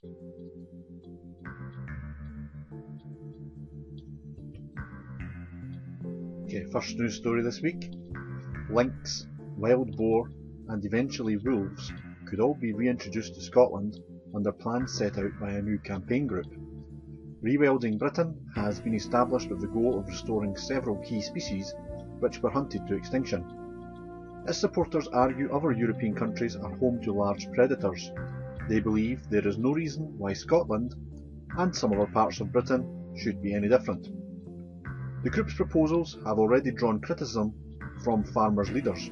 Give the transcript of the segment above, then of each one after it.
Okay, first news story this week. Lynx, wild boar and eventually wolves could all be reintroduced to Scotland under plans set out by a new campaign group. Rewilding Britain has been established with the goal of restoring several key species which were hunted to extinction. Its supporters argue other European countries are home to large predators. They believe there is no reason why Scotland, and some other parts of Britain, should be any different. The group's proposals have already drawn criticism from farmers' leaders,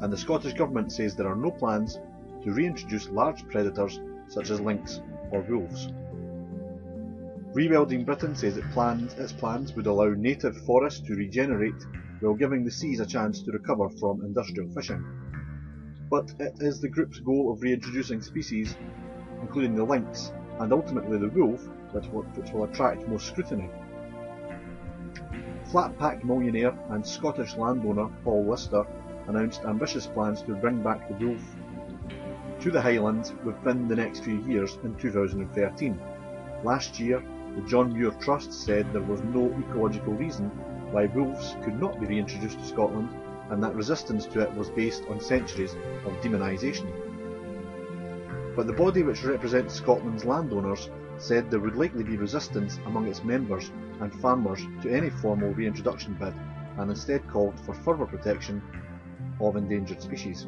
and the Scottish Government says there are no plans to reintroduce large predators such as lynx or wolves. Rewilding Britain says its plans would allow native forests to regenerate while giving the seas a chance to recover from industrial fishing. But it is the group's goal of reintroducing species, including the lynx and ultimately the wolf, which will attract most scrutiny. Flat-pack millionaire and Scottish landowner Paul Lister announced ambitious plans to bring back the wolf to the Highlands within the next few years in 2013. Last year, the John Muir Trust said there was no ecological reason why wolves could not be reintroduced to Scotland, and that resistance to it was based on centuries of demonisation. But the body which represents Scotland's landowners said there would likely be resistance among its members and farmers to any formal reintroduction bid, and instead called for further protection of endangered species.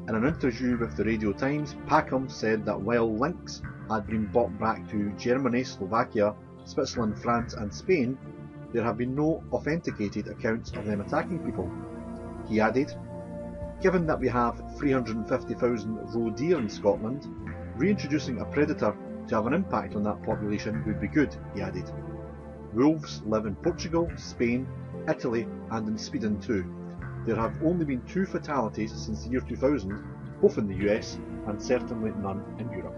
In an interview with the Radio Times, Packham said that while lynx had been brought back to Germany, Slovakia, Switzerland, France and Spain, there have been no authenticated accounts of them attacking people. He added, "Given that we have 350,000 roe deer in Scotland, reintroducing a predator to have an impact on that population would be good," he added. Wolves live in Portugal, Spain, Italy and in Sweden too. There have only been 2 fatalities since the year 2000, both in the US and certainly none in Europe.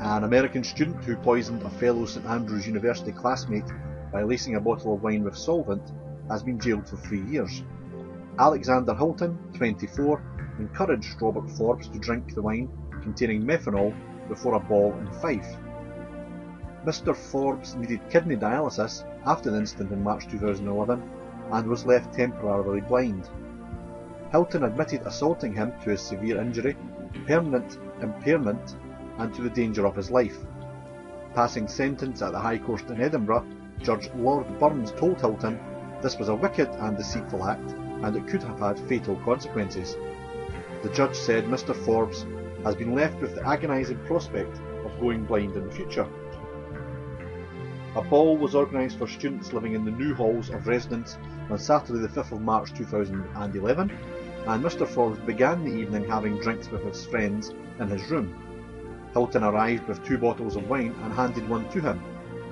An American student who poisoned a fellow St Andrews University classmate by lacing a bottle of wine with solvent has been jailed for 3 years. Alexander Hilton, 24, encouraged Robert Forbes to drink the wine containing methanol before a ball in Fife. Mr Forbes needed kidney dialysis after the incident in March 2011 and was left temporarily blind. Hilton admitted assaulting him to his severe injury, permanent impairment and to the danger of his life. Passing sentence at the High Court in Edinburgh, Judge Lord Burns told Hilton this was a wicked and deceitful act and it could have had fatal consequences. The judge said Mr Forbes has been left with the agonising prospect of going blind in the future. A ball was organised for students living in the new halls of residence on Saturday the 5th of March 2011, and Mr Forbes began the evening having drinks with his friends in his room. Hilton arrived with 2 bottles of wine and handed one to him,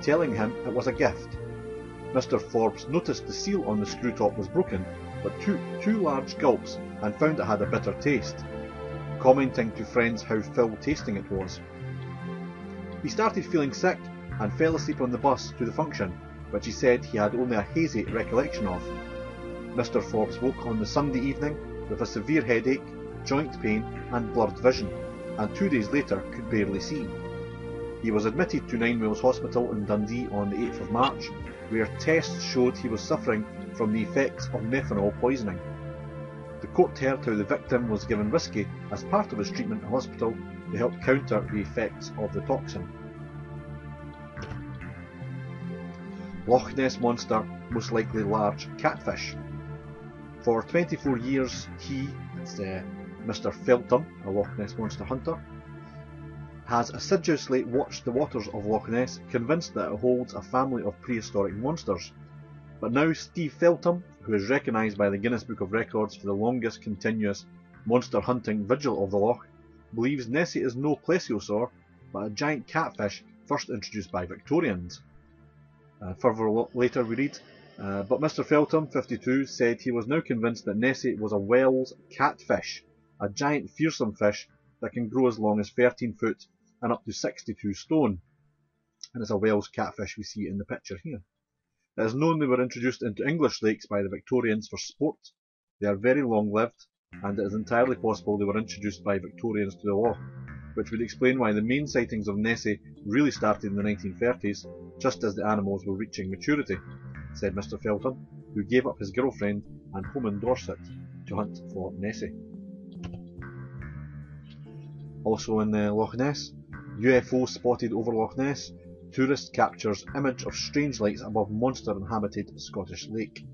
telling him it was a gift. Mr Forbes noticed the seal on the screw top was broken, but took 2 large gulps and found it had a bitter taste, commenting to friends how foul-tasting it was. He started feeling sick and fell asleep on the bus to the function, which he said he had only a hazy recollection of. Mr Forbes woke on the Sunday evening with a severe headache, joint pain and blurred vision, and 2 days later could barely see. He was admitted to Ninewells Hospital in Dundee on the 8th of March, where tests showed he was suffering from the effects of methanol poisoning. The court heard how the victim was given whiskey as part of his treatment in hospital to help counter the effects of the toxin. Loch Ness Monster most likely large catfish. For 24 years Mr Feltham, a Loch Ness Monster hunter, has assiduously watched the waters of Loch Ness, convinced that it holds a family of prehistoric monsters. But now Steve Feltham, who is recognised by the Guinness Book of Records for the longest continuous monster hunting vigil of the Loch, believes Nessie is no plesiosaur, but a giant catfish first introduced by Victorians. Further later we read, but Mr Feltham, 52, said he was now convinced that Nessie was a Wells catfish, a giant fearsome fish that can grow as long as 13 foot and up to 62 stone. And it's a Wells catfish we see in the picture here. It is known they were introduced into English lakes by the Victorians for sport. They are very long lived and it is entirely possible they were introduced by Victorians to the loch, which would explain why the main sightings of Nessie really started in the 1930s, just as the animals were reaching maturity, said Mr. Felton, who gave up his girlfriend and home in Dorset to hunt for Nessie. Also in Loch Ness, UFO spotted over Loch Ness, tourist captures image of strange lights above monster-inhabited Scottish lake.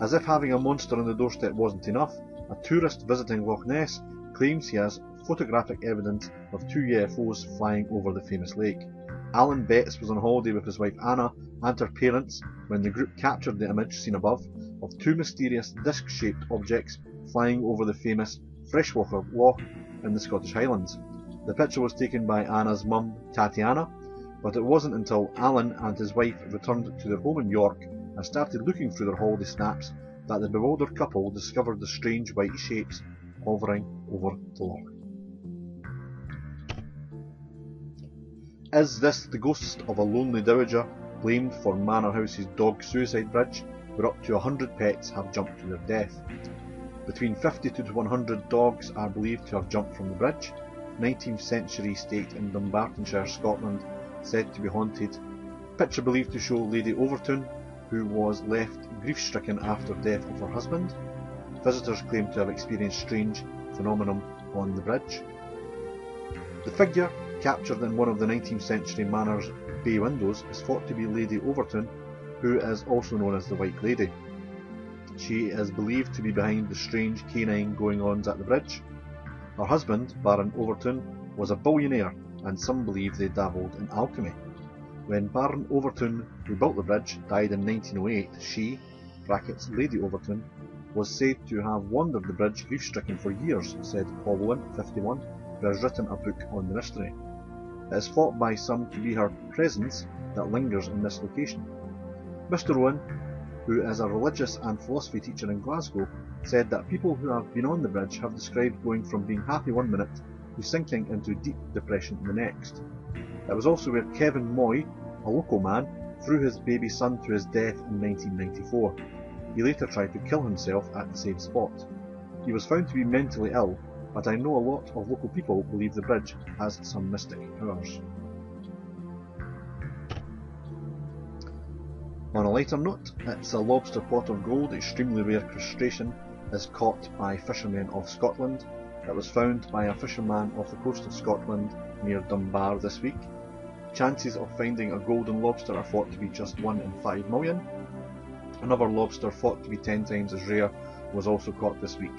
As if having a monster on the doorstep wasn't enough, a tourist visiting Loch Ness claims he has photographic evidence of 2 UFOs flying over the famous lake. Alan Betts was on holiday with his wife Anna and her parents when the group captured the image seen above of 2 mysterious disc-shaped objects flying over the famous Freshwater Loch in the Scottish Highlands. The picture was taken by Anna's mum, Tatiana, but it wasn't until Alan and his wife returned to their home in York and started looking through their holiday snaps that the bewildered couple discovered the strange white shapes hovering over the loch. Is this the ghost of a lonely dowager blamed for Manor House's dog suicide bridge, where up to 100 pets have jumped to their death? Between 50 to 100 dogs are believed to have jumped from the bridge. 19th century estate in Dumbartonshire, Scotland, said to be haunted. Picture believed to show Lady Overton, who was left grief-stricken after death of her husband. Visitors claim to have experienced strange phenomenon on the bridge. The figure, captured in one of the 19th century manor's bay windows, is thought to be Lady Overton, who is also known as the White Lady. She is believed to be behind the strange canine goings-on at the bridge. Her husband, Baron Overton, was a billionaire, and some believe they dabbled in alchemy. When Baron Overton, who built the bridge, died in 1908, she, Lady Overton, was said to have wandered the bridge grief-stricken for years, said Paul Owen, 51, who has written a book on the mystery. It is thought by some to be her presence that lingers in this location. Mr. Owen, who is a religious and philosophy teacher in Glasgow, said that people who have been on the bridge have described going from being happy one minute to sinking into deep depression the next. It was also where Kevin Moy, a local man, threw his baby son to his death in 1994. He later tried to kill himself at the same spot. He was found to be mentally ill, but I know a lot of local people believe the bridge has some mystic powers. On a lighter note, it's a lobster pot of gold, extremely rare crustacean, is caught by fishermen of Scotland. It was found by a fisherman off the coast of Scotland near Dunbar this week. Chances of finding a golden lobster are thought to be just 1 in 5 million. Another lobster thought to be 10 times as rare was also caught this week.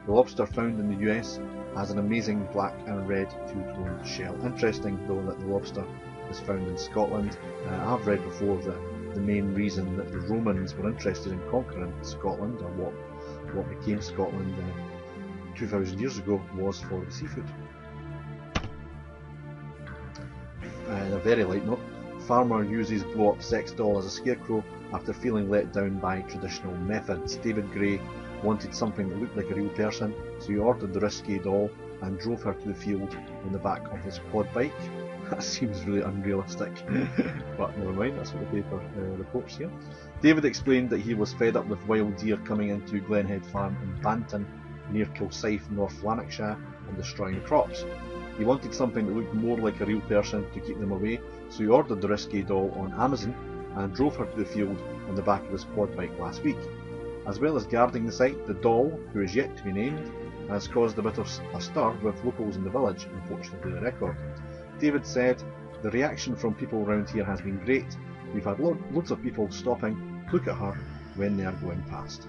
The lobster found in the US has an amazing black and red two-toned shell. Interesting though that the lobster is found in Scotland. I've read before that the main reason that the Romans were interested in conquering Scotland, or what became Scotland 2,000 years ago, was for the seafood. On a very light note, farmer uses blow-up sex doll as a scarecrow after feeling let down by traditional methods. David Gray wanted something that looked like a real person, so he ordered the risque doll and drove her to the field on the back of his quad bike. That seems really unrealistic, but never mind, that's what the paper reports here. David explained that he was fed up with wild deer coming into Glenhead Farm in Banton, near Kilsyth, North Lanarkshire, and destroying the crops. He wanted something that looked more like a real person to keep them away, so he ordered the risque doll on Amazon and drove her to the field on the back of his quad bike last week. As well as guarding the site, the doll, who is yet to be named, has caused a bit of a stir with locals in the village, unfortunately the record. David said, "The reaction from people around here has been great. We've had loads of people stopping to look at her when they are going past."